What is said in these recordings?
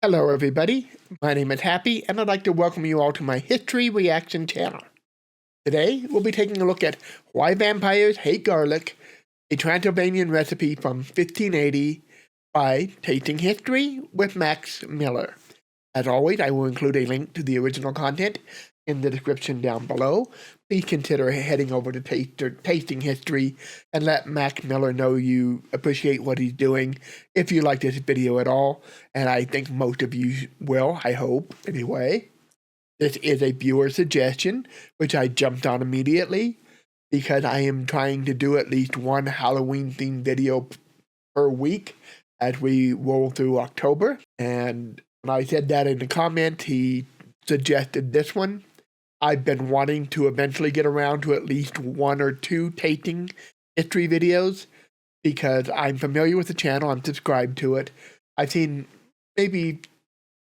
Hello everybody, my name is Happy and I'd like to welcome you all to my History Reaction channel. Today we'll be taking a look at Why Vampires Hate Garlic, a Transylvanian recipe from 1580 by Tasting History with Max Miller. As always, I will include a link to the original content in the description down below. Please consider heading over to Tasting History and let Max Miller know you appreciate what he's doing if you like this video at all, and I think most of you will, I hope, anyway. This is a viewer suggestion, which I jumped on immediately because I am trying to do at least one Halloween-themed video per week as we roll through October, and when I said that in the comments, he suggested this one. I've been wanting to eventually get around to at least one or two tasting history videos because I'm familiar with the channel, I'm subscribed to it. I've seen maybe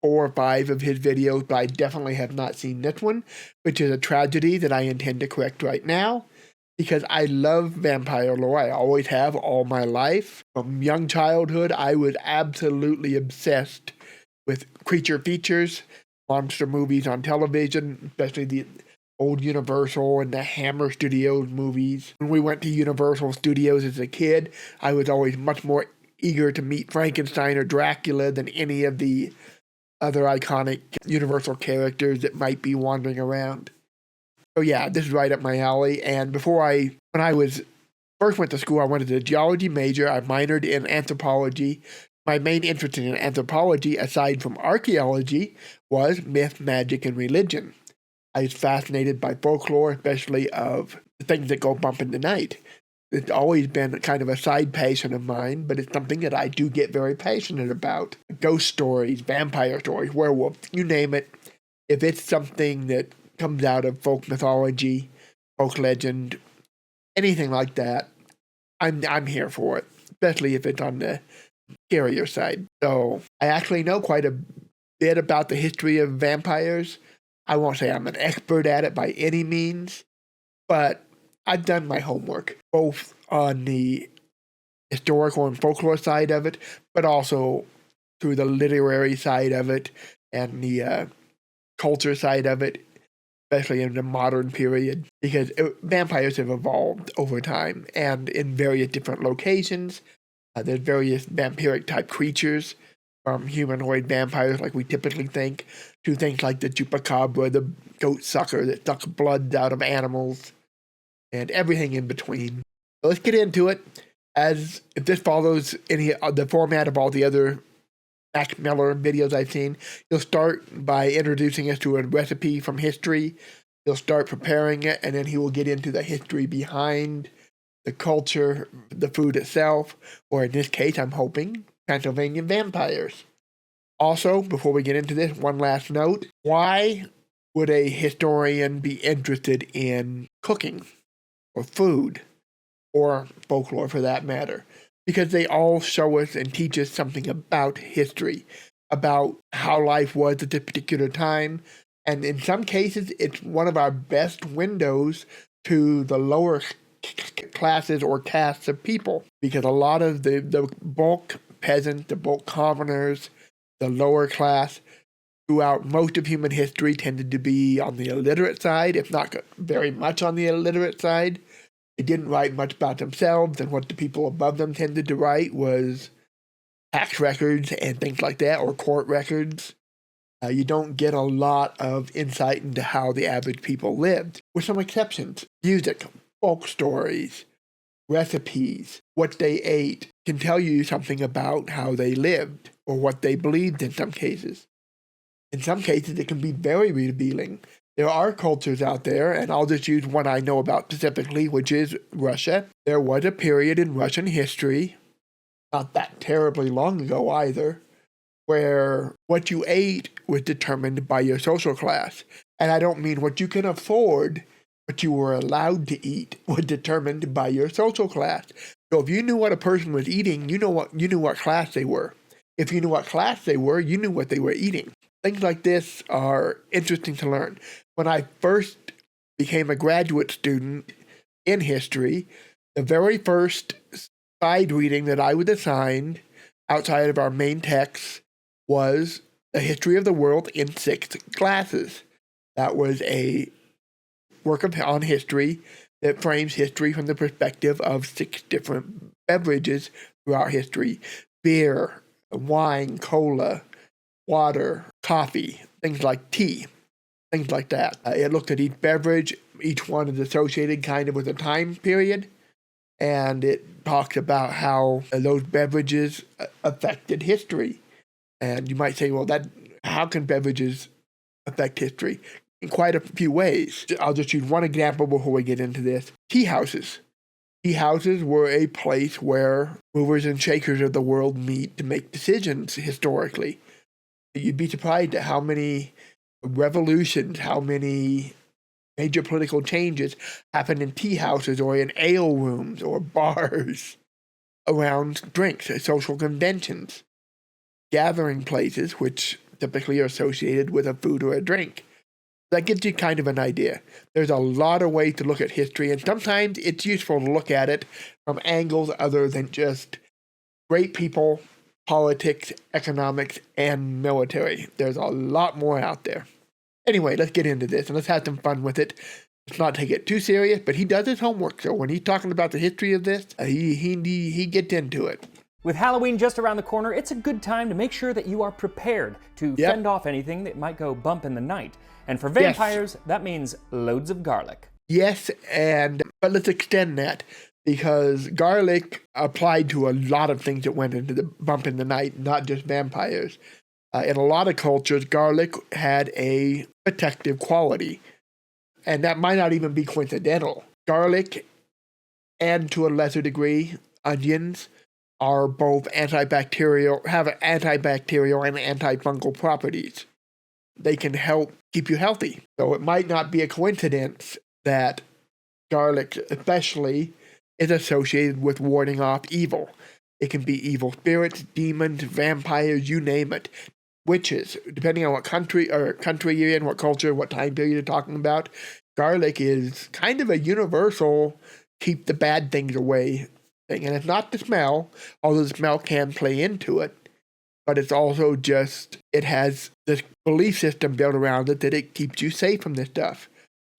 4 or 5 of his videos, but I definitely have not seen this one, which is a tragedy that I intend to correct right now because I love vampire lore. I always have all my life. From young childhood, I was absolutely obsessed with creature features, monster movies on television, especially the old Universal and the Hammer Studios movies. When we went to Universal Studios as a kid, I was always much more eager to meet Frankenstein or Dracula than any of the other iconic Universal characters that might be wandering around. So yeah, this is right up my alley. And when I first went to school, I wanted a geology major. I minored in anthropology. My main interest in anthropology, aside from archaeology, was myth, magic, and religion. I was fascinated by folklore, especially of the things that go bump in the night. It's always been kind of a side passion of mine, but it's something that I do get very passionate about. Ghost stories, vampire stories, werewolves, you name it. If it's something that comes out of folk mythology, folk legend, anything like that, I'm here for it, especially if it's on the scarier side. So I actually know quite a bit about the history of vampires. I won't say I'm an expert at it by any means, but I've done my homework, both on the historical and folklore side of it, but also through the literary side of it and the culture side of it, especially in the modern period, because vampires have evolved over time and in various different locations. There's various vampiric-type creatures, from humanoid vampires like we typically think, to things like the chupacabra, the goat sucker that sucks blood out of animals, and everything in between. So let's get into it. As if this follows any of the format of all the other Max Miller videos I've seen, you'll start by introducing us to a recipe from history. He'll start preparing it, and then he will get into the history behind the culture, the food itself, or in this case, I'm hoping, Transylvanian vampires. Also, before we get into this, one last note. Why would a historian be interested in cooking, or food, or folklore for that matter? Because they all show us and teach us something about history, about how life was at this particular time, and in some cases, it's one of our best windows to the lower classes or castes of people, because a lot of the bulk peasants, the bulk commoners, the lower class throughout most of human history tended to be on the illiterate side, if not very much on the illiterate side. They didn't write much about themselves, and what the people above them tended to write was tax records and things like that, or court records. You don't get a lot of insight into how the average people lived, with some exceptions. Music, folk stories, recipes, what they ate can tell you something about how they lived or what they believed in some cases. In some cases, it can be very revealing. There are cultures out there, and I'll just use one I know about specifically, which is Russia. There was a period in Russian history, not that terribly long ago either, where what you ate was determined by your social class. And I don't mean what you can afford. What you were allowed to eat was determined by your social class. So if you knew what a person was eating, you knew what class they were. If you knew what class they were, you knew what they were eating. Things like this are interesting to learn. When I first became a graduate student in history, the very first side reading that I was assigned outside of our main text was The History of the World in 6 Glasses. That was a work on history that frames history from the perspective of 6 different beverages throughout history. Beer, wine, cola, water, coffee, things like tea, things like that. It looked at each beverage. Each one is associated kind of with a time period. And it talks about how those beverages affected history. And you might say, well, how can beverages affect history? In quite a few ways. I'll just use one example before we get into this. Tea houses. Tea houses were a place where movers and shakers of the world meet to make decisions historically. You'd be surprised at how many revolutions, how many major political changes happened in tea houses or in ale rooms or bars around drinks, social conventions, gathering places which typically are associated with a food or a drink. That gives you kind of an idea. There's a lot of ways to look at history, and sometimes it's useful to look at it from angles other than just great people, politics, economics, and military. There's a lot more out there. Anyway, let's get into this, and let's have some fun with it. Let's not take it too serious, but he does his homework, so when he's talking about the history of this, he gets into it. With Halloween just around the corner, it's a good time to make sure that you are prepared to fend off anything that might go bump in the night. And for vampires, that means loads of garlic. Yes, but let's extend that, because garlic applied to a lot of things that went into the bump in the night, not just vampires. In a lot of cultures, garlic had a protective quality, and that might not even be coincidental. Garlic, and to a lesser degree, onions, are both antibacterial, have antibacterial and antifungal properties. They can help keep you healthy. So it might not be a coincidence that garlic especially is associated with warding off evil. It can be evil spirits, demons, vampires, you name it. Witches, depending on what country you're in, what culture, what time period you're talking about. Garlic is kind of a universal keep the bad things away thing. And it's not the smell, although the smell can play into it. But it's also just, it has this belief system built around it that it keeps you safe from this stuff.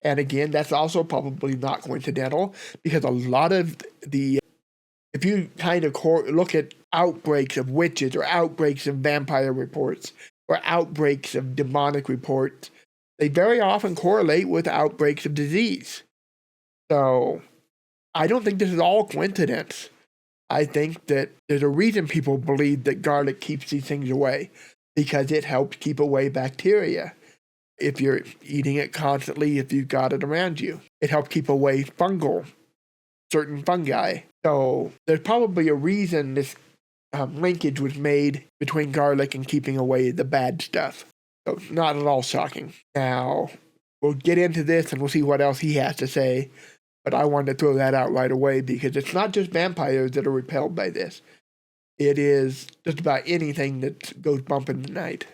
And again, that's also probably not coincidental, because a lot of if you kind of look at outbreaks of witches or outbreaks of vampire reports or outbreaks of demonic reports, they very often correlate with outbreaks of disease. So I don't think this is all coincidence. I think that there's a reason people believe that garlic keeps these things away, because it helps keep away bacteria. If you're eating it constantly, if you've got it around you, it helps keep away certain fungi. So there's probably a reason this linkage was made between garlic and keeping away the bad stuff. So not at all shocking. Now, we'll get into this and we'll see what else he has to say. But I wanted to throw that out right away, because it's not just vampires that are repelled by this. It is just about anything that goes bump in the night.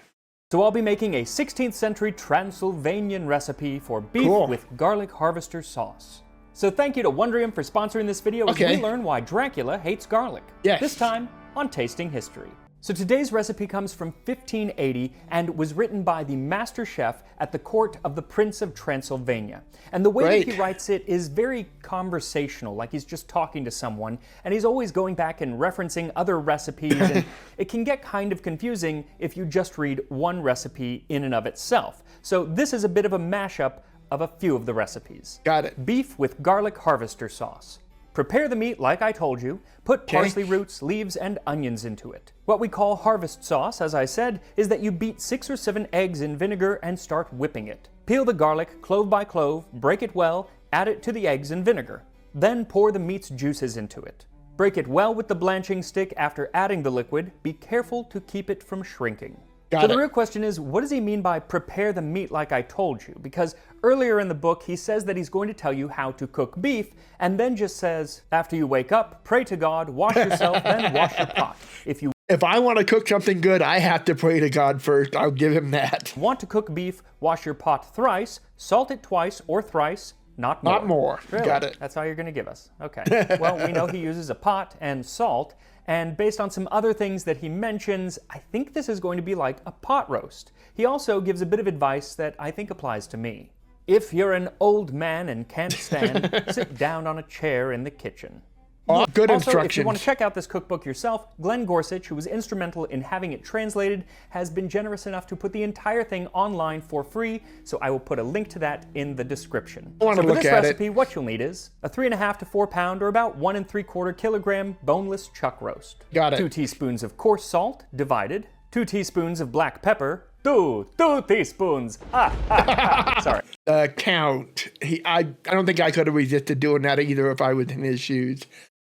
So I'll be making a 16th century Transylvanian recipe for beef with garlic harvester sauce. So thank you to Wondrium for sponsoring this video as we learn why Dracula hates garlic. Yes. This time on Tasting History. So today's recipe comes from 1580 and was written by the master chef at the court of the Prince of Transylvania. And the way that he writes it is very conversational, like he's just talking to someone, and he's always going back and referencing other recipes, and it can get kind of confusing if you just read one recipe in and of itself. So this is a bit of a mashup of a few of the recipes. Got it. Beef with garlic harvester sauce. Prepare the meat like I told you. Put parsley roots, leaves, and onions into it. What we call harvest sauce, as I said, is that you beat 6 or 7 eggs in vinegar and start whipping it. Peel the garlic clove by clove, break it well, add it to the eggs and vinegar. Then pour the meat's juices into it. Break it well with the blanching stick after adding the liquid. Be careful to keep it from shrinking. So the real question is, what does he mean by prepare the meat like I told you? Because earlier in the book, he says that he's going to tell you how to cook beef, and then just says, after you wake up, pray to God, wash yourself, then wash your pot. If I want to cook something good, I have to pray to God first. I'll give him that. Want to cook beef, wash your pot thrice, salt it twice or thrice, Not more. Not more. Really? Got it. That's all you're going to give us. Okay. Well, we know he uses a pot and salt, and based on some other things that he mentions, I think this is going to be like a pot roast. He also gives a bit of advice that I think applies to me. If you're an old man and can't stand, sit down on a chair in the kitchen. Oh, good Also, instructions. if you want to check out this cookbook yourself, Glenn Gorsuch, who was instrumental in having it translated, has been generous enough to put the entire thing online for free, so I will put a link to that in the description. I want to So for look this at recipe, what you'll need is a 3.5 to 4 pound or about 1 3/4 kilogram boneless chuck roast. Got it. 2 teaspoons of coarse salt, divided. 2 teaspoons of black pepper. Two teaspoons. Sorry. Count. I don't think I could have resisted doing that either if I was in his shoes.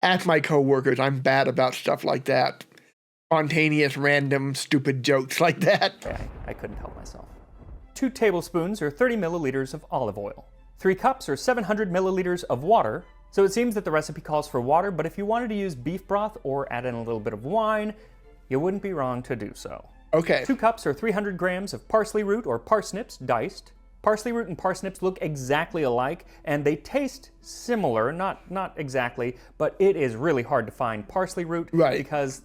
Ask my coworkers. I'm bad about stuff like that. Spontaneous, random, stupid jokes like that. Okay, I couldn't help myself. 2 tablespoons or 30 milliliters of olive oil. 3 cups or 700 milliliters of water. So it seems that the recipe calls for water, but if you wanted to use beef broth or add in a little bit of wine, you wouldn't be wrong to do so. Okay. 2 cups or 300 grams of parsley root or parsnips diced. Parsley root and parsnips look exactly alike, and they taste similar, not exactly, but it is really hard to find parsley root because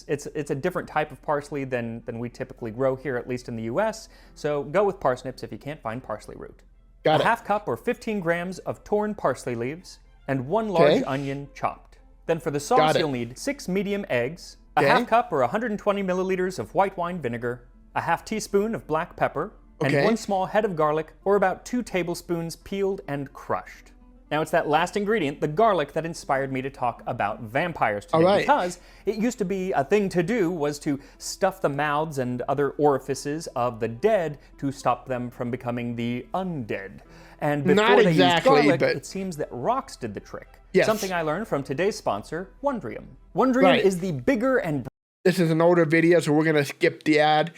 it's a different type of parsley than we typically grow here, at least in the US. So go with parsnips if you can't find parsley root. Got a it. half cup or 15 grams of torn parsley leaves, and 1 large onion chopped. Then for the sauce, you'll need 6 medium eggs, a half cup or 120 milliliters of white wine vinegar, a half teaspoon of black pepper, and 1 small head of garlic, or about 2 tablespoons peeled and crushed. Now it's that last ingredient, the garlic, that inspired me to talk about vampires today, because it used to be a thing to do was to stuff the mouths and other orifices of the dead to stop them from becoming the undead. And before they used garlic, it seems that rocks did the trick. Yes. Something I learned from today's sponsor, Wondrium. Wondrium is the bigger and... This is an older video, so we're going to skip the ad.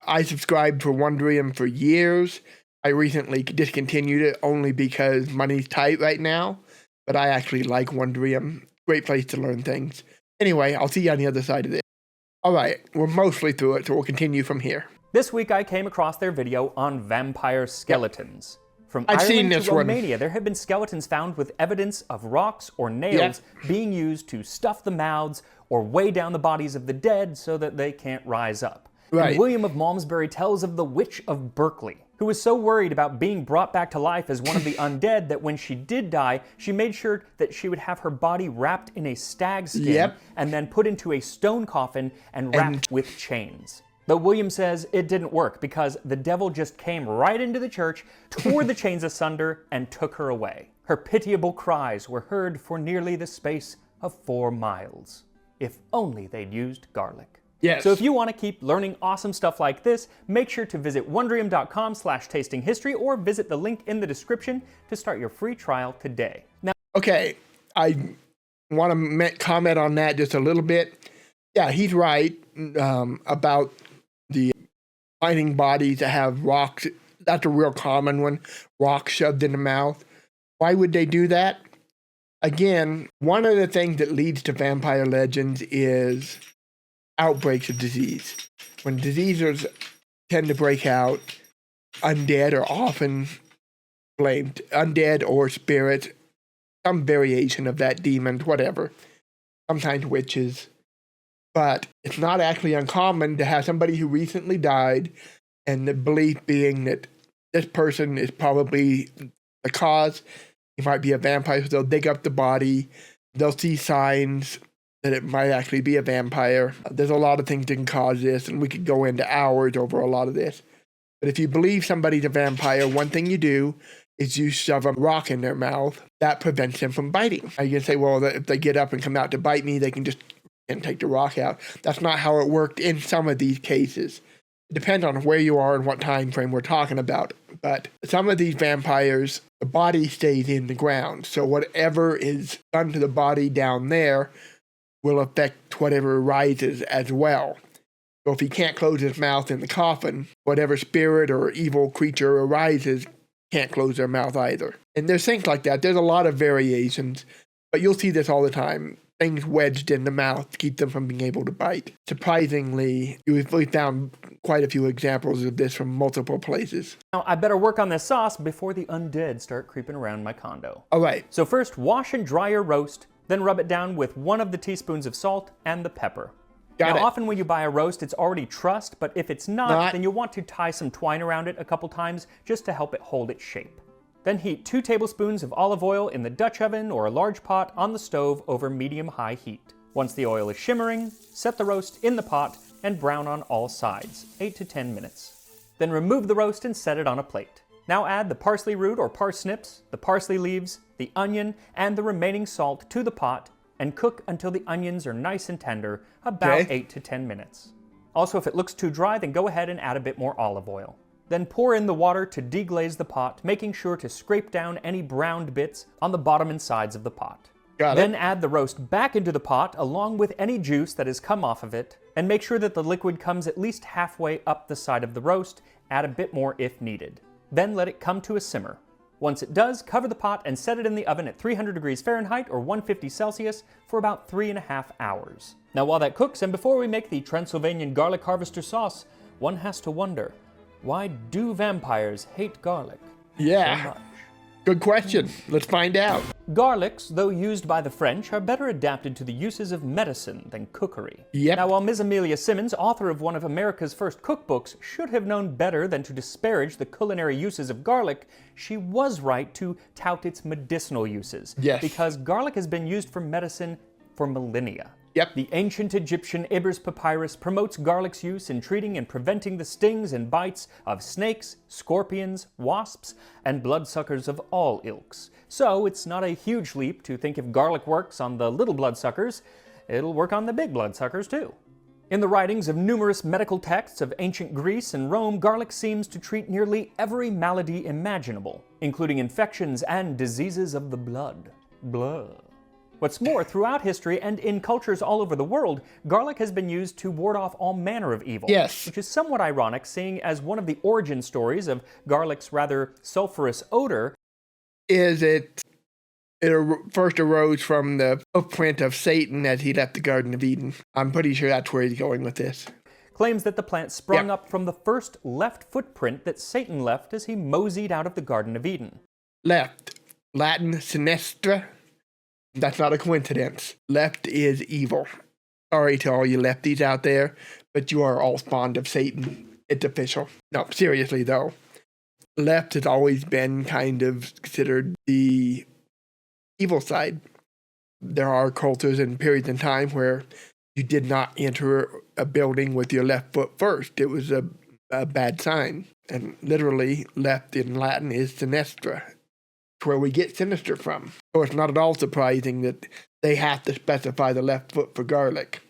I subscribed for Wondrium for years. I recently discontinued it only because money's tight right now, but I actually like Wondrium. Great place to learn things. Anyway, I'll see you on the other side of this. All right, we're mostly through it, so we'll continue from here. This week I came across their video on vampire skeletons. From Ireland to Romania, there have been skeletons found with evidence of rocks or nails being used to stuff the mouths or weigh down the bodies of the dead so that they can't rise up. And William of Malmesbury tells of the Witch of Berkeley, who was so worried about being brought back to life as one of the undead that when she did die, she made sure that she would have her body wrapped in a stag skin and then put into a stone coffin and wrapped with chains. But William says it didn't work because the devil just came right into the church, tore the chains asunder, and took her away. Her pitiable cries were heard for nearly the space of 4 miles. If only they'd used garlic. Yes. So if you want to keep learning awesome stuff like this, make sure to visit wondrium.com/tastinghistory or visit the link in the description to start your free trial today. Now, okay, I want to comment on that just a little bit. Yeah, he's right about the finding bodies that have rocks. That's a real common one, rocks shoved in the mouth. Why would they do that? Again, one of the things that leads to vampire legends is outbreaks of disease. When diseases tend to break out, undead are often blamed. Undead or spirits, some variation of that demon, whatever. Sometimes witches. But it's not actually uncommon to have somebody who recently died, and the belief being that this person is probably the cause. He might be a vampire, so they'll dig up the body. They'll see signs that it might actually be a vampire. There's a lot of things that can cause this, and we could go into hours over a lot of this. But if you believe somebody's a vampire, one thing you do is you shove a rock in their mouth. That prevents them from biting. You can say, well, if they get up and come out to bite me, they can just take the rock out. That's not how it worked in some of these cases. It depends on where you are and what time frame we're talking about. But some of these vampires, the body stays in the ground. So whatever is done to the body down there will affect whatever arises as well. So if he can't close his mouth in the coffin, whatever spirit or evil creature arises can't close their mouth either. And there's things like that. There's a lot of variations, but you'll see this all the time. things wedged in the mouth to keep them from being able to bite. Surprisingly, we found quite a few examples of this from multiple places. Now, I better work on this sauce before the undead start creeping around my condo. All right. So first, wash and dry your roast, then rub it down with 1 of the teaspoons of salt and the pepper. Got it. Often when you buy a roast, it's already trussed, but if it's not, then you'll want to tie some twine around it a couple times just to help it hold its shape. Then heat 2 tablespoons of olive oil in the Dutch oven or a large pot on the stove over medium-high heat. Once the oil is shimmering, set the roast in the pot and brown on all sides, 8 to 10 minutes. Then remove the roast and set it on a plate. Now add the parsley root or parsnips, the parsley leaves, the onion, and the remaining salt to the pot and cook until the onions are nice and tender, about 8 to 10 minutes. Also, if it looks too dry, then go ahead and add a bit more olive oil. Then pour in the water to deglaze the pot, making sure to scrape down any browned bits on the bottom and sides of the pot. Then add the roast back into the pot along with any juice that has come off of it, and make sure that the liquid comes at least halfway up the side of the roast, add a bit more if needed. Then let it come to a simmer. Once it does, cover the pot and set it in the oven at 300 degrees Fahrenheit or 150 Celsius for about 3.5 hours. Now while that cooks, and before we make the Transylvanian garlic harvester sauce, one has to wonder, why do vampires hate garlic so much? Good question. Let's find out. Garlics, though used by the French, are better adapted to the uses of medicine than cookery. Now, while Ms. Amelia Simmons, author of one of America's first cookbooks, should have known better than to disparage the culinary uses of garlic, she was right to tout its medicinal uses. Because garlic has been used for medicine for millennia. The ancient Egyptian Ibris Papyrus promotes garlic's use in treating and preventing the stings and bites of snakes, scorpions, wasps, and bloodsuckers of all ilks. So it's not a huge leap to think if garlic works on the little bloodsuckers, it'll work on the big bloodsuckers too. In the writings of numerous medical texts of ancient Greece and Rome, garlic seems to treat nearly every malady imaginable, including infections and diseases of the blood. What's more, throughout history and in cultures all over the world, garlic has been used to ward off all manner of evil. Which is somewhat ironic, seeing as one of the origin stories of garlic's rather sulfurous odor is it first arose from the footprint of Satan as he left the Garden of Eden. I'm pretty sure that's where he's going with this. Claims that the plant sprung up from the first left footprint that Satan left as he moseyed out of the Garden of Eden. Left. Latin sinistra. That's not a coincidence. Left is evil. Sorry to all you lefties out there, but you are all spawned of Satan. It's official. No, seriously though. Left has always been kind of considered the evil side. There are cultures and periods in time where you did not enter a building with your left foot first. It was a bad sign. And literally, left in Latin is sinistra. Where we get sinister from. So it's not at all surprising that they have to specify the left foot for garlic.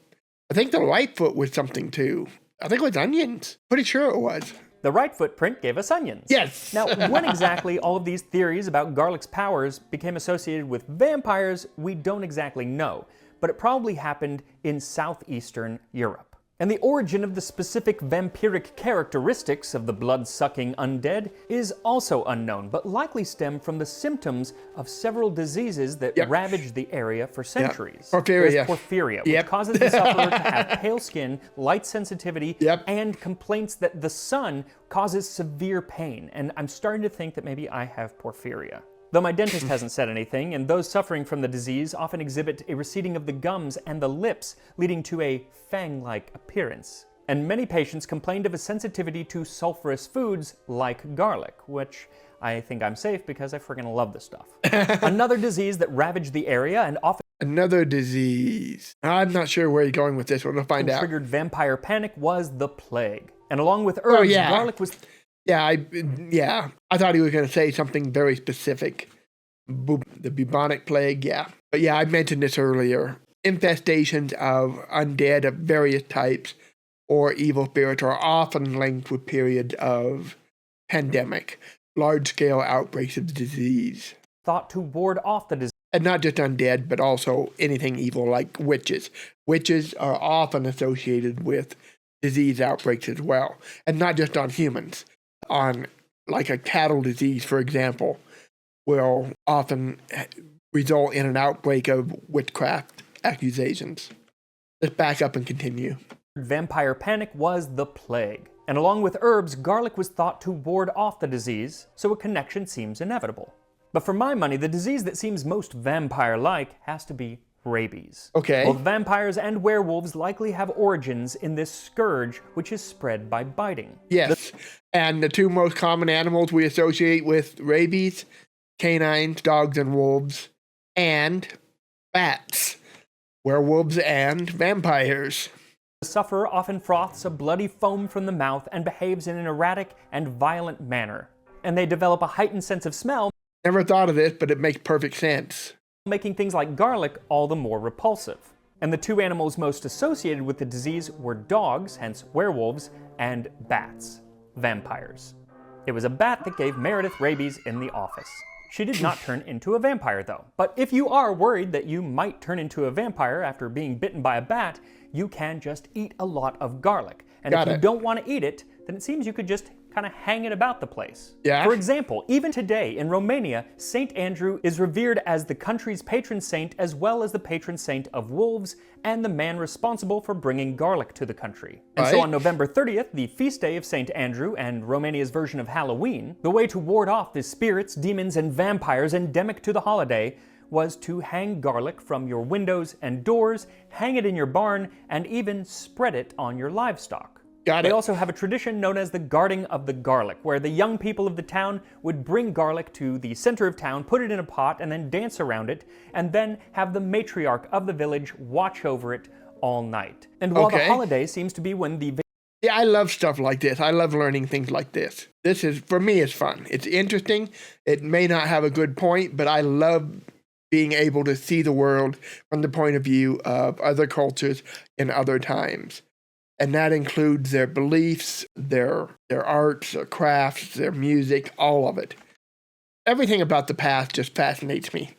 I think the right foot was something too. I think it was onions. Pretty sure it was. The right footprint gave us onions. Now, when exactly all of these theories about garlic's powers became associated with vampires, we don't exactly know. But it probably happened in southeastern Europe. And the origin of the specific vampiric characteristics of the blood-sucking undead is also unknown, but likely stem from the symptoms of several diseases that ravaged the area for centuries. Porphyria, which causes the sufferer to have pale skin, light sensitivity, and complaints that the sun causes severe pain. And I'm starting to think that maybe I have porphyria. Though my dentist hasn't said anything, and those suffering from the disease often exhibit a receding of the gums and the lips, leading to a fang-like appearance. And many patients complained of a sensitivity to sulfurous foods like garlic, which I think I'm safe because I friggin' love this stuff. Another disease that ravaged the area and often Another disease. I'm not sure where you're going with this one. We'll find out. Triggered vampire panic was the plague. And along with herbs, garlic was... I thought he was going to say something very specific. The bubonic plague, But I mentioned this earlier. Infestations of undead of various types or evil spirits are often linked with periods of pandemic, large-scale outbreaks of the disease. Thought to ward off the disease. And not just undead, but also anything evil like witches. Witches are often associated with disease outbreaks as well. And not just on humans. On like a cattle disease, for example, will often result in an outbreak of witchcraft accusations. Let's back up and continue. Vampire panic was the plague, and along with herbs, garlic was thought to ward off the disease, so a connection seems inevitable. But for my money, the disease that seems most vampire-like has to be rabies. Okay. Both vampires and werewolves likely have origins in this scourge, which is spread by biting. Yes, and the two most common animals we associate with rabies, canines, dogs and wolves, and bats, werewolves and vampires. The sufferer often froths a bloody foam from the mouth and behaves in an erratic and violent manner, and they develop a heightened sense of smell, Never thought of this, but it makes perfect sense. making things like garlic all the more repulsive. And the two animals most associated with the disease were dogs, hence werewolves, and bats, vampires. It was a bat that gave Meredith rabies in the office. She did not turn into a vampire, though. But if you are worried that you might turn into a vampire after being bitten by a bat, you can just eat a lot of garlic. And if you don't want to eat it, then it seems you could just kind of hang it about the place. Yeah. For example, even today in Romania, Saint Andrew is revered as the country's patron saint as well as the patron saint of wolves and the man responsible for bringing garlic to the country. And so on November 30th, the feast day of Saint Andrew and Romania's version of Halloween, the way to ward off the spirits, demons, and vampires endemic to the holiday was to hang garlic from your windows and doors, hang it in your barn, and even spread it on your livestock. They also have a tradition known as the guarding of the garlic, where the young people of the town would bring garlic to the center of town, put it in a pot, and then dance around it, and then have the matriarch of the village watch over it all night. And while the holiday seems to be when the... Yeah, I love stuff like this. I love learning things like this. This is, for me, it's fun. It's interesting. It may not have a good point, but I love being able to see the world from the point of view of other cultures in other times. And that includes their beliefs, their arts, their crafts, their music, all of it. Everything about the past just fascinates me.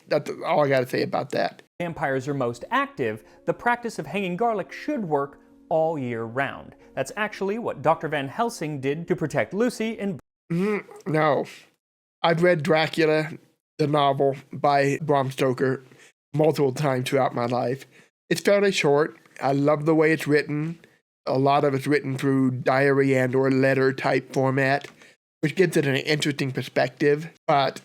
That's all I got to say about that. Vampires are most active, the practice of hanging garlic should work all year round. That's actually what Dr. Van Helsing did to protect Lucy in... No. I've read Dracula, the novel by Bram Stoker, multiple times throughout my life. It's fairly short. I love the way it's written. A lot of it's written through diary and or letter type format, which gives it an interesting perspective. But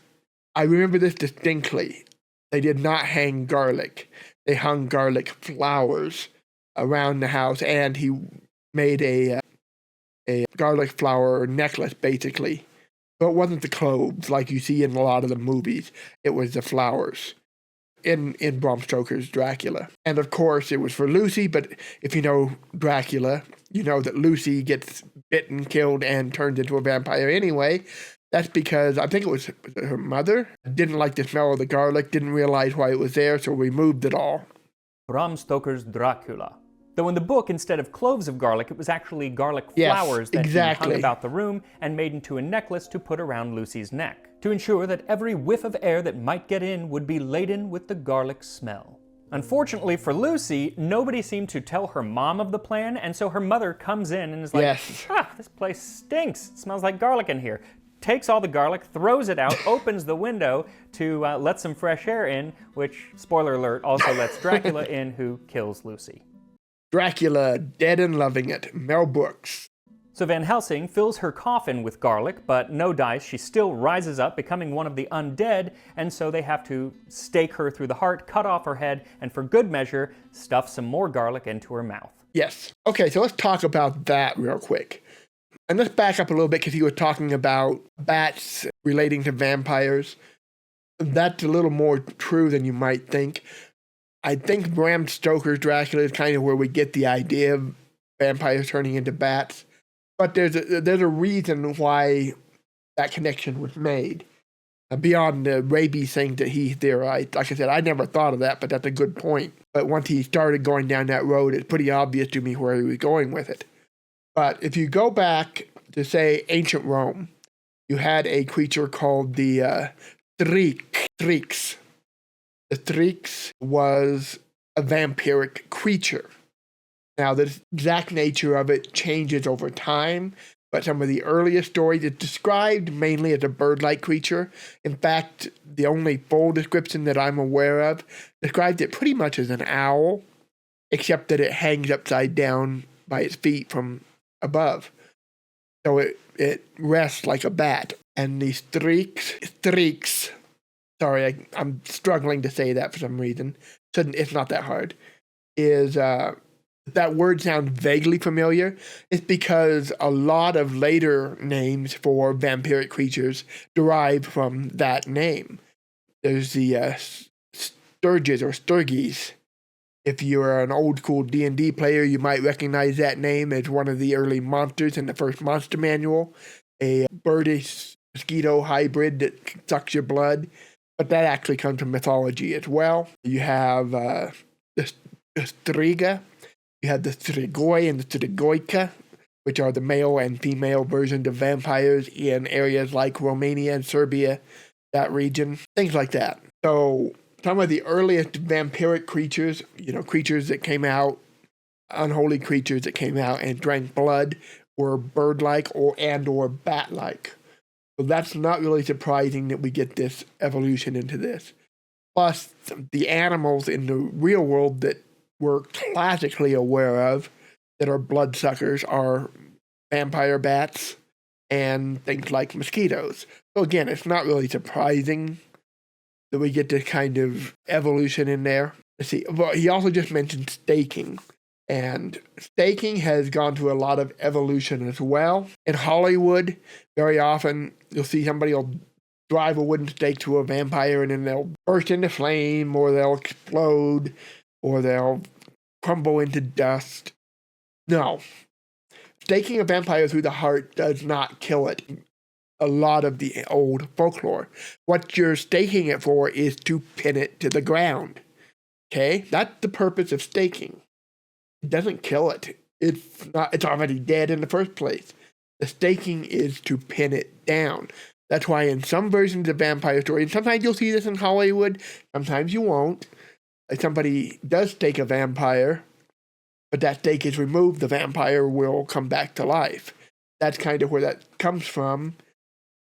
I remember this distinctly. They did not hang garlic. They hung garlic flowers around the house, and he made a garlic flower necklace, basically. So it wasn't the cloves like you see in a lot of the movies. It was the flowers in Bram Stoker's Dracula. And of course, it was for Lucy, but if you know Dracula, you know that Lucy gets bitten, killed, and turned into a vampire anyway. That's because I think it was her mother didn't like the smell of the garlic, didn't realize why it was there, so removed it all. Bram Stoker's Dracula. Though in the book, instead of cloves of garlic, it was actually garlic flowers that he hung about the room and made into a necklace to put around Lucy's neck, to ensure that every whiff of air that might get in would be laden with the garlic smell. Unfortunately for Lucy, nobody seemed to tell her mom of the plan, and so her mother comes in and is like, this place stinks. It smells like garlic in here. Takes all the garlic, throws it out, opens the window to let some fresh air in, which, spoiler alert, also lets Dracula in, who kills Lucy. Dracula, Dead and Loving It, Mel Brooks. So Van Helsing fills her coffin with garlic, but no dice, she still rises up, becoming one of the undead, and so they have to stake her through the heart, cut off her head, and for good measure, stuff some more garlic into her mouth. Yes. Okay, so let's talk about that real quick. And let's back up a little bit because you were talking about bats relating to vampires. That's a little more true than you might think. I think Bram Stoker's Dracula is kind of where we get the idea of vampires turning into bats. But there's a reason why that connection was made. Beyond the rabies thing that he theorized. Like I said, I never thought of that, but that's a good point. But once he started going down that road, it's pretty obvious to me where he was going with it. But if you go back to, say, ancient Rome, you had a creature called the Strix. The Strix was a vampiric creature. Now, the exact nature of it changes over time. but some of the earliest stories, it's described mainly as a bird-like creature. In fact, the only full description that I'm aware of describes it pretty much as an owl, except that it hangs upside down by its feet from above. So it rests like a bat. And the streaks, sorry, I'm struggling to say that for some reason. It's not that hard. Is that word sounds vaguely familiar? It's because a lot of later names for vampiric creatures derive from that name. There's the sturges or sturgies. If you're an old school D&D player, you might recognize that name as one of the early monsters in the first monster manual, a birdish mosquito hybrid that sucks your blood. But that actually comes from mythology as well. You have the striga, you have the strigoi and the strigoica, which are the male and female versions of vampires in areas like Romania and Serbia, that region, things like that. So some of the earliest vampiric creatures, creatures that came out, unholy creatures that came out and drank blood, were bird-like or bat-like. So that's not really surprising that we get this evolution into this. Plus, the animals in the real world that we're classically aware of that are bloodsuckers are vampire bats and things like mosquitoes. So again, it's not really surprising that we get this kind of evolution in there. Let's see. Well, he also just mentioned staking. And staking has gone through a lot of evolution as well. In Hollywood, very often you'll see somebody will drive a wooden stake to a vampire and then they'll burst into flame, or they'll explode, or they'll crumble into dust. No. Staking a vampire through the heart does not kill it. A lot of the old folklore. What you're staking it for is to pin it to the ground. Okay? That's the purpose of staking. It doesn't kill it. It's already dead in the first place. The staking is to pin it down. That's why in some versions of vampire stories, and sometimes you'll see this in Hollywood, sometimes you won't. Like somebody does stake a vampire, but that stake is removed, the vampire will come back to life. That's kind of where that comes from,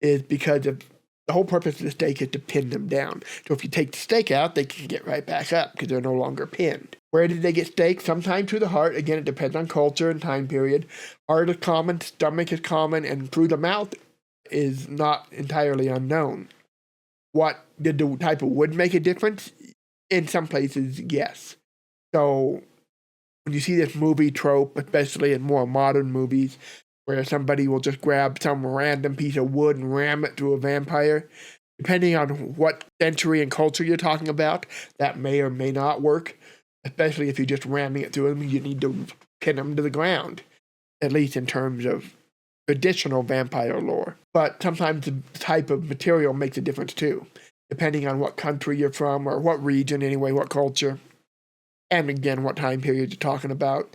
is because of the whole purpose of the stake is to pin them down. So if you take the stake out, they can get right back up because they're no longer pinned. Where did they get staked? Sometimes through the heart. Again, it depends on culture and time period. Heart is common, stomach is common, and through the mouth is not entirely unknown. What did the type of wood make a difference? In some places, yes. So when you see this movie trope, especially in more modern movies, where somebody will just grab some random piece of wood and ram it through a vampire, depending on what century and culture you're talking about, that may or may not work. Especially if you're just ramming it through them, you need to pin them to the ground, at least in terms of traditional vampire lore. But sometimes the type of material makes a difference too, depending on what country you're from, or what region anyway, what culture, and again, what time period you're talking about.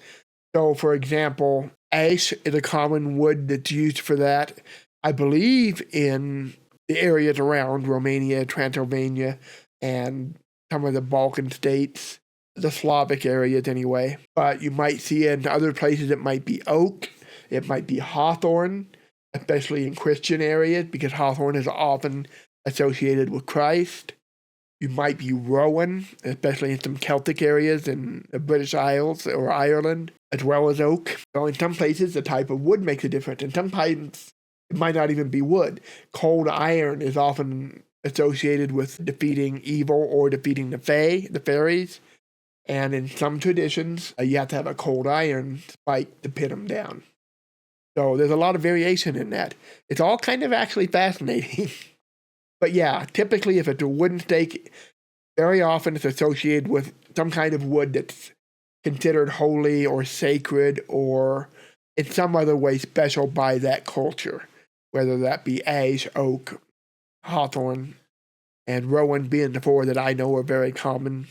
So, for example, ash is a common wood that's used for that. I believe in the areas around Romania, Transylvania, and some of the Balkan states, the Slavic areas anyway. But you might see in other places it might be oak, it might be hawthorn, especially in Christian areas, because hawthorn is often associated with Christ. You might be rowan, especially in some Celtic areas in the British Isles or Ireland, as well as oak. So in some places, the type of wood makes a difference, and sometimes it might not even be wood. Cold iron is often associated with defeating evil or defeating the fae, the fairies. And in some traditions, you have to have a cold iron spike to pin them down. So there's a lot of variation in that. It's all kind of actually fascinating. But yeah, typically if it's a wooden stake, very often it's associated with some kind of wood that's considered holy or sacred or in some other way special by that culture, whether that be ash, oak, hawthorn, and rowan being the four that I know are very common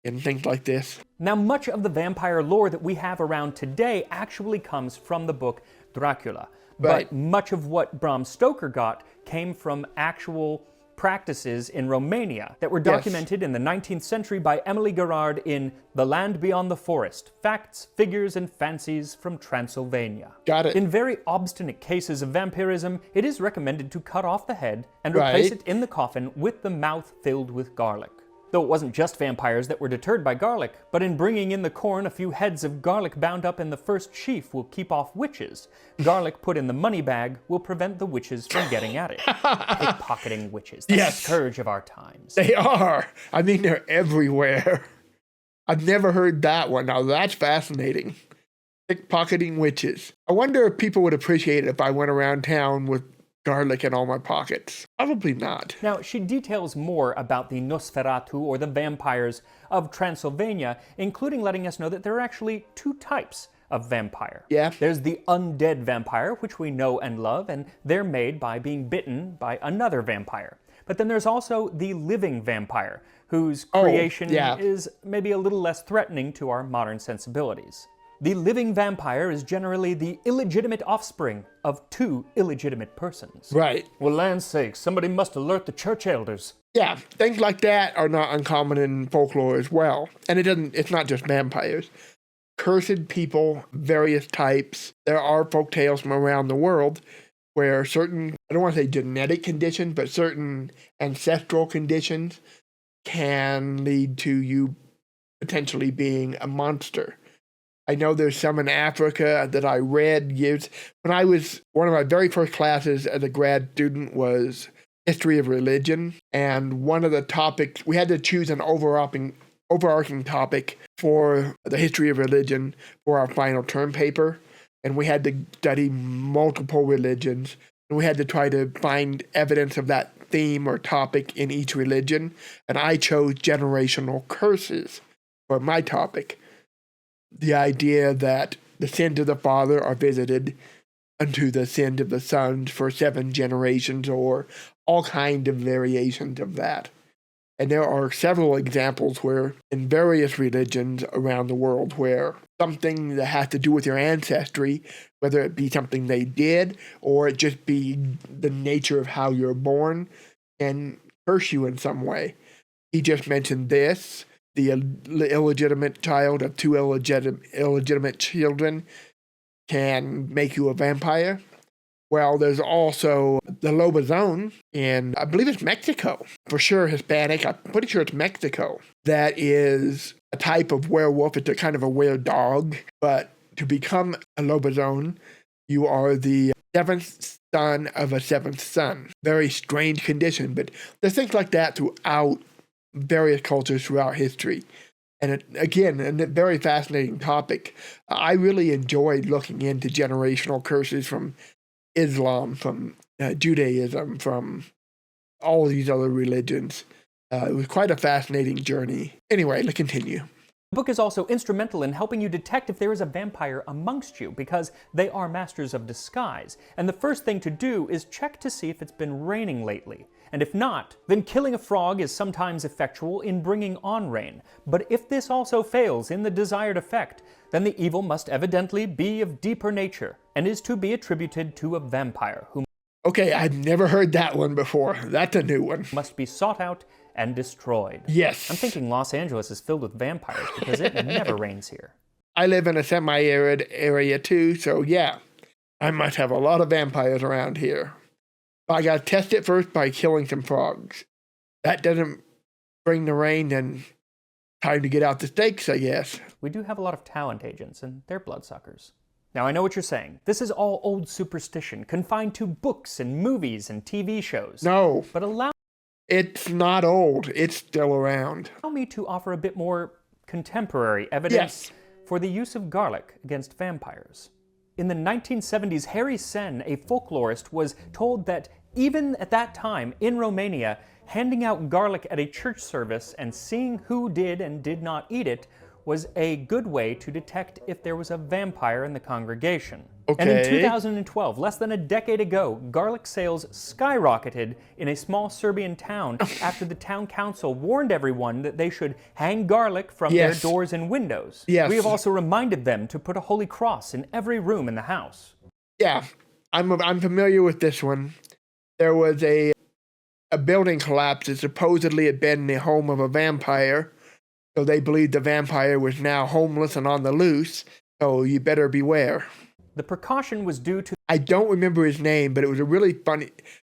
and things like this. Now, much of the vampire lore that we have around today actually comes from the book Dracula. Right. But much of what Bram Stoker got came from actual practices in Romania that were documented in the 19th century by Emily Gerard in The Land Beyond the Forest, Facts, Figures, and Fancies from Transylvania. Got it. In very obstinate cases of vampirism, it is recommended to cut off the head and replace it in the coffin with the mouth filled with garlic. Though it wasn't just vampires that were deterred by garlic, but in bringing in the corn, a few heads of garlic bound up in the first sheaf will keep off witches. Garlic put in the money bag will prevent the witches from getting at it. Pickpocketing witches, the scourge of our times. They are. I mean, they're everywhere. I've never heard that one. Now, that's fascinating. Pickpocketing witches. I wonder if people would appreciate it if I went around town with garlic in all my pockets. Probably not. Now, she details more about the Nosferatu, or the vampires of Transylvania, including letting us know that there are actually two types of vampire. Yeah. There's the undead vampire, which we know and love, and they're made by being bitten by another vampire. But then there's also the living vampire, whose creation is maybe a little less threatening to our modern sensibilities. The living vampire is generally the illegitimate offspring of two illegitimate persons. Right. Well, land's sakes, somebody must alert the church elders. Yeah, things like that are not uncommon in folklore as well. And it's not just vampires. Cursed people, various types. There are folk tales from around the world where certain, I don't want to say genetic conditions, but certain ancestral conditions can lead to you potentially being a monster. I know there's some in Africa that I read years. When I was, one of my very first classes as a grad student was history of religion. And one of the topics, we had to choose an overarching topic for the history of religion for our final term paper. And we had to study multiple religions. And we had to try to find evidence of that theme or topic in each religion. And I chose generational curses for my topic. The idea that the sins of the father are visited unto the sins of the sons for 7 generations, or all kinds of variations of that. And there are several examples where, in various religions around the world, where something that has to do with your ancestry, whether it be something they did or it just be the nature of how you're born, can curse you in some way. He just mentioned this. The illegitimate child of 2 illegitimate children can make you a vampire. Well, there's also the lobezón in, I believe it's Mexico. For sure Hispanic, I'm pretty sure it's Mexico. That is a type of werewolf. It's a kind of a weird dog. But to become a lobezón, you are the 7th son of a 7th son. Very strange condition, but there's things like that throughout various cultures throughout history. And again, a very fascinating topic. I really enjoyed looking into generational curses from Islam, from Judaism, from all these other religions. It was quite a fascinating journey. Anyway, let's continue. The book is also instrumental in helping you detect if there is a vampire amongst you, because they are masters of disguise. And the first thing to do is check to see if it's been raining lately. And if not, then killing a frog is sometimes effectual in bringing on rain. But if this also fails in the desired effect, then the evil must evidently be of deeper nature, and is to be attributed to a vampire, who Okay, I've never heard that one before. That's a new one. must be sought out and destroyed. Yes. I'm thinking Los Angeles is filled with vampires, because it never rains here. I live in a semi-arid area too, so yeah, I must have a lot of vampires around here. But I gotta test it first by killing some frogs. That doesn't bring the rain, then time to get out the stakes, I guess. We do have a lot of talent agents, and they're bloodsuckers. Now, I know what you're saying. This is all old superstition, confined to books and movies and TV shows. No, But allow it's not old. It's still around. me to offer a bit more contemporary evidence for the use of garlic against vampires. In the 1970s, Harry Sen, a folklorist, was told that even at that time in Romania, handing out garlic at a church service and seeing who did and did not eat it was a good way to detect if there was a vampire in the congregation. And in 2012, less than a decade ago, garlic sales skyrocketed in a small Serbian town after the town council warned everyone that they should hang garlic from their doors and windows. Yes. We have also reminded them to put a holy cross in every room in the house. Yeah, I'm familiar with this one. There was a a building collapse that supposedly had been the home of a vampire. So they believed the vampire was now homeless and on the loose. So you better beware. The precaution was due to... I don't remember his name, but it was a really funny...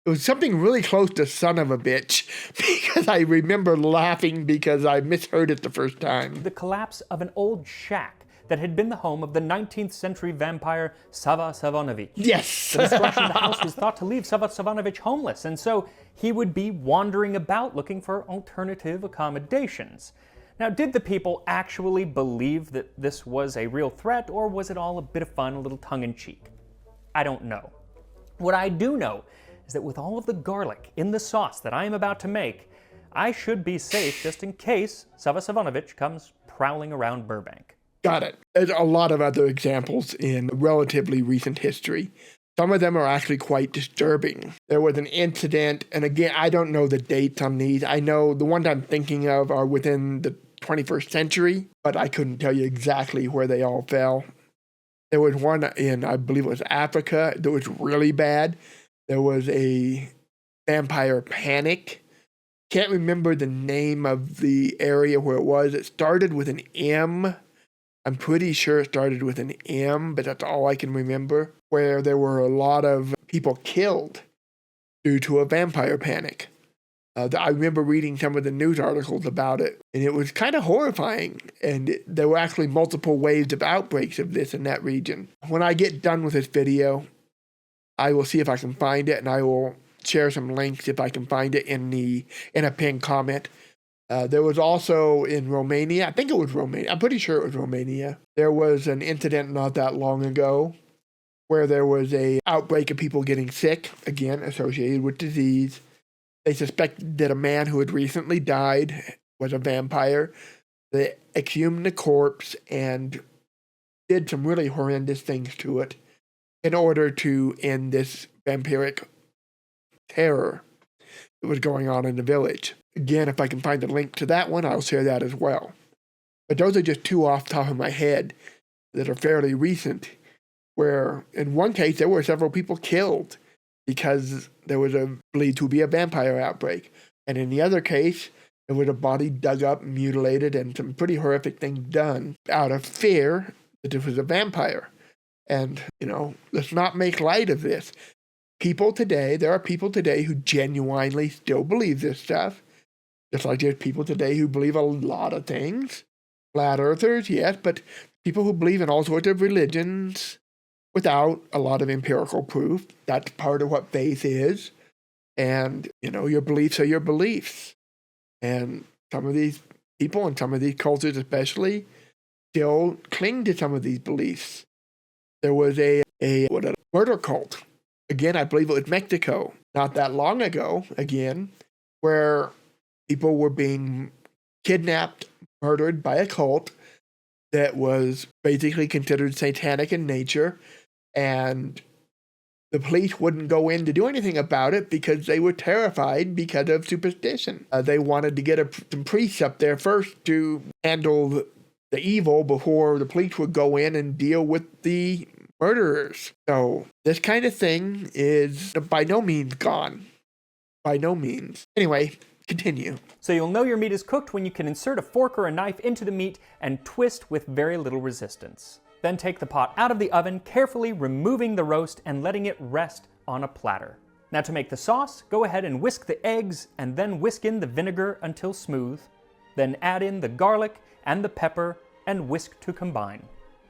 It was something really close to son of a bitch, because I remember laughing because I misheard it the first time. the collapse of an old shack that had been the home of the 19th century vampire Sava Savanovich. Yes! The destruction of the house was thought to leave Sava Savanovich homeless, and so he would be wandering about looking for alternative accommodations. Now, did the people actually believe that this was a real threat, or was it all a bit of fun, a little tongue-in-cheek? I don't know. What I do know is that with all of the garlic in the sauce that I am about to make, I should be safe just in case Sava Savanovich comes prowling around Burbank. Got it. There's a lot of other examples in relatively recent history. Some of them are actually quite disturbing. There was an incident, and again, I don't know the dates on these. I know the ones I'm thinking of are within the 21st century, but I couldn't tell you exactly where they all fell. There was one in, I believe it was Africa, that was really bad. There was a vampire panic. Can't remember the name of the area where it was. It started with an M. I'm pretty sure it started with an M, but that's all I can remember, where there were a lot of people killed due to a vampire panic. I remember reading some of the news articles about it, and it was kind of horrifying, and there were actually multiple waves of outbreaks of this in that region. When I get done with this video, I will see if I can find it, and I will share some links if I can find it in a pinned comment. There was also in Romania, I think it was Romania, I'm pretty sure it was Romania. There was an incident not that long ago where there was an outbreak of people getting sick, again, associated with disease. They suspected that a man who had recently died was a vampire. They exhumed the corpse and did some really horrendous things to it in order to end this vampiric terror that was going on in the village. Again, if I can find a link to that one, I'll share that as well. But those are just two off the top of my head that are fairly recent, where in one case there were several people killed because there was believed to be a vampire outbreak. And in the other case, there was a body dug up, mutilated, and some pretty horrific things done out of fear that it was a vampire. And, let's not make light of this. There are people today who genuinely still believe this stuff. Just like there's people today who believe a lot of things. Flat earthers, yes, but people who believe in all sorts of religions without a lot of empirical proof. That's part of what faith is. And, your beliefs are your beliefs. And some of these people and some of these cultures especially still cling to some of these beliefs. There was a murder cult. Again, I believe it was Mexico, not that long ago, again, where people were being kidnapped, murdered by a cult that was basically considered satanic in nature, and the police wouldn't go in to do anything about it because they were terrified because of superstition. They wanted to get some priests up there first to handle the evil before the police would go in and deal with the murderers. So this kind of thing is by no means gone. By no means. Anyway, continue. So you'll know your meat is cooked when you can insert a fork or a knife into the meat and twist with very little resistance. Then take the pot out of the oven, carefully removing the roast and letting it rest on a platter. Now to make the sauce, go ahead and whisk the eggs and then whisk in the vinegar until smooth. Then add in the garlic and the pepper and whisk to combine.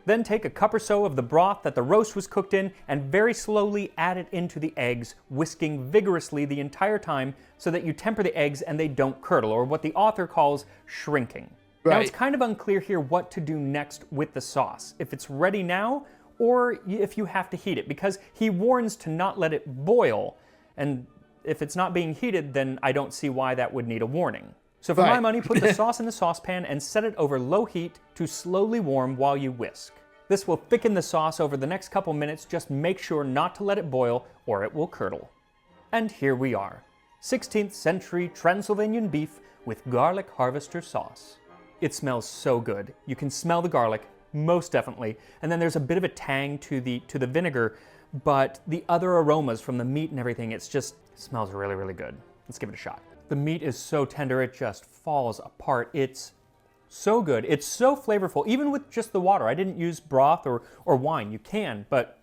Then take a cup or so of the broth that the roast was cooked in and very slowly add it into the eggs, whisking vigorously the entire time so that you temper the eggs and they don't curdle, or what the author calls shrinking. Right. Now it's kind of unclear here what to do next with the sauce, if it's ready now or if you have to heat it, because he warns to not let it boil, and if it's not being heated, then I don't see why that would need a warning. So for my money, put the sauce in the saucepan and set it over low heat to slowly warm while you whisk. This will thicken the sauce over the next couple minutes. Just make sure not to let it boil or it will curdle. And here we are, 16th century Transylvanian beef with garlic harvester sauce. It smells so good. You can smell the garlic, most definitely, and then there's a bit of a tang to the vinegar, but the other aromas from the meat and everything, it smells really, really good. Let's give it a shot. The meat is so tender, it just falls apart. It's so good. It's so flavorful, even with just the water. I didn't use broth or wine. You can, but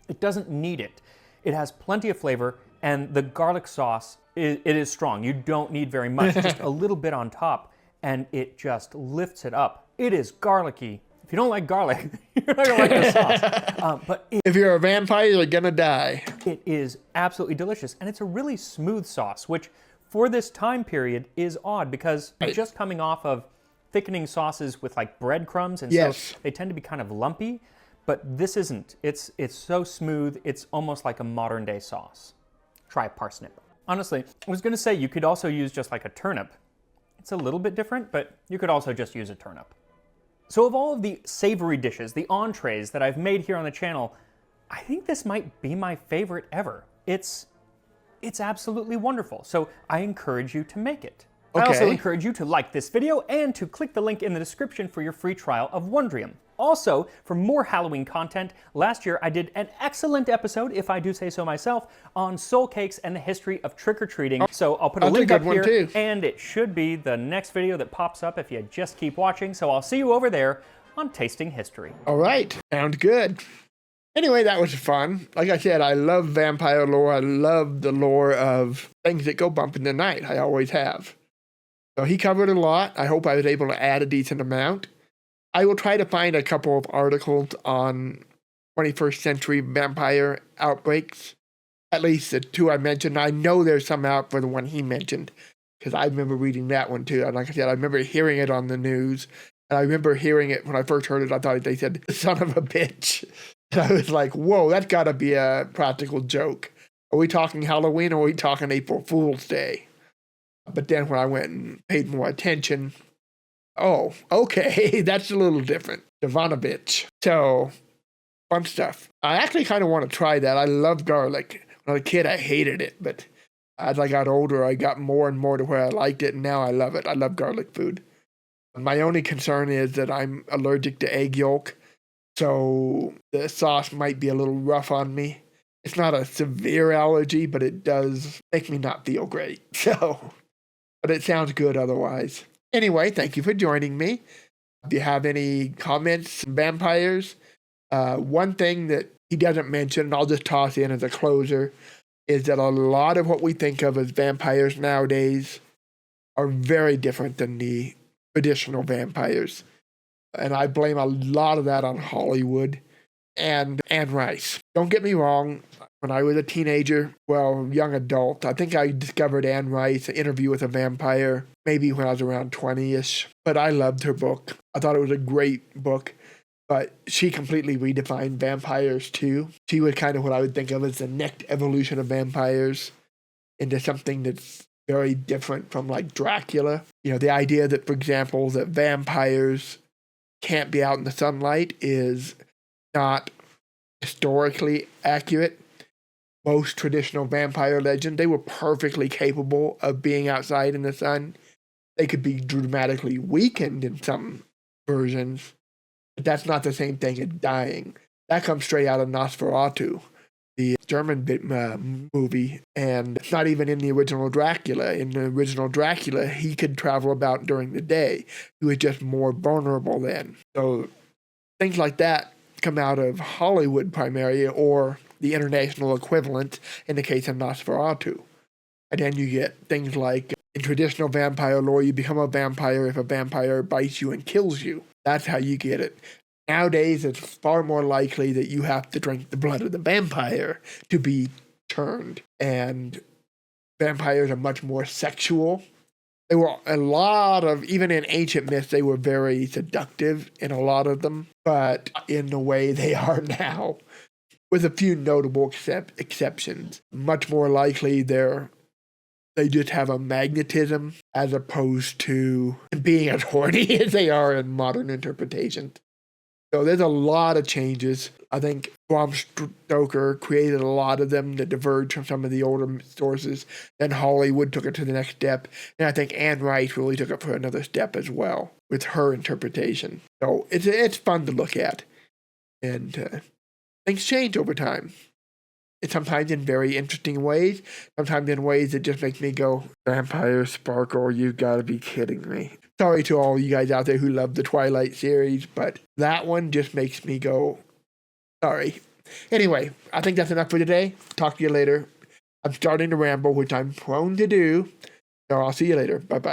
it doesn't need it. It has plenty of flavor, and the garlic sauce, it is strong. You don't need very much, just a little bit on top, and it just lifts it up. It is garlicky. If you don't like garlic, you're not gonna like the sauce. But if you're a vampire, you're gonna die. It is absolutely delicious, and it's a really smooth sauce, which for this time period is odd because you're just coming off of thickening sauces with like breadcrumbs, and so they tend to be kind of lumpy, but this isn't. It's so smooth, it's almost like a modern day sauce. Try a parsnip. Honestly, I was gonna say you could also use just like a turnip. It's a little bit different, but you could also just use a turnip. So of all of the savory dishes, the entrees that I've made here on the channel, I think this might be my favorite ever. It's absolutely wonderful, so I encourage you to make it. I also encourage you to like this video and to click the link in the description for your free trial of Wondrium. Also, for more Halloween content, last year I did an excellent episode, if I do say so myself, on soul cakes and the history of trick-or-treating. So I'll put a link up here, and it should be the next video that pops up if you just keep watching. So I'll see you over there on Tasting History. All right, sounds good. Anyway, that was fun. Like I said, I love vampire lore. I love the lore of things that go bump in the night. I always have. So he covered a lot. I hope I was able to add a decent amount. I will try to find a couple of articles on 21st century vampire outbreaks. At least the two I mentioned. I know there's some out for the one he mentioned, because I remember reading that one too. And like I said, I remember hearing it on the news. And I remember hearing it when I first heard it. I thought they said, "Son of a bitch." And I was like, whoa, that's got to be a practical joke. Are we talking Halloween or are we talking April Fool's Day? But then when I went and paid more attention, oh, okay, that's a little different. Ivanovich. So, fun stuff. I actually kind of want to try that. I love garlic. When I was a kid, I hated it, but as I got older, I got more and more to where I liked it, and now I love it. I love garlic food. My only concern is that I'm allergic to egg yolk, so the sauce might be a little rough on me. It's not a severe allergy, but it does make me not feel great. So, but it sounds good otherwise. Anyway, thank you for joining me. If you have any comments, vampires, one thing that he doesn't mention, and I'll just toss in as a closer, is that a lot of what we think of as vampires nowadays are very different than the traditional vampires. And I blame a lot of that on Hollywood and Anne Rice. Don't get me wrong, when I was a teenager, well, young adult, I think I discovered Anne Rice, An Interview with a Vampire, maybe when I was around 20-ish. But I loved her book. I thought it was a great book. But she completely redefined vampires too. She was kind of what I would think of as the next evolution of vampires into something that's very different from like Dracula. You know, the idea that, for example, that vampires can't be out in the sunlight is not historically accurate. Most traditional vampire legend, they were perfectly capable of being outside in the sun. They could be dramatically weakened in some versions, but that's not the same thing as dying. That comes straight out of Nosferatu, the German movie, and it's not even in the original Dracula. In the original Dracula, he could travel about during the day. He was just more vulnerable then. So things like that come out of Hollywood primarily, or the international equivalent in the case of Nosferatu. And then you get things like, in traditional vampire lore, you become a vampire if a vampire bites you and kills you. That's how you get it. Nowadays, it's far more likely that you have to drink the blood of the vampire to be turned. And vampires are much more sexual. They were a lot of, even in ancient myths, they were very seductive in a lot of them, but in the way they are now, with a few notable exceptions. Much more likely they just have a magnetism as opposed to being as horny as they are in modern interpretations. So there's a lot of changes. I think Bram Stoker created a lot of them that diverged from some of the older sources. Then Hollywood took it to the next step. And I think Anne Rice really took it for another step as well with her interpretation. So it's fun to look at. And things change over time. sometimes in very interesting ways, sometimes in ways that just make me go, Vampire Sparkle, you gotta be kidding me. Sorry to all you guys out there who love the Twilight series, but that one just makes me go, sorry. Anyway, I think that's enough for today. Talk to you later. I'm starting to ramble, which I'm prone to do. So I'll see you later. Bye-bye.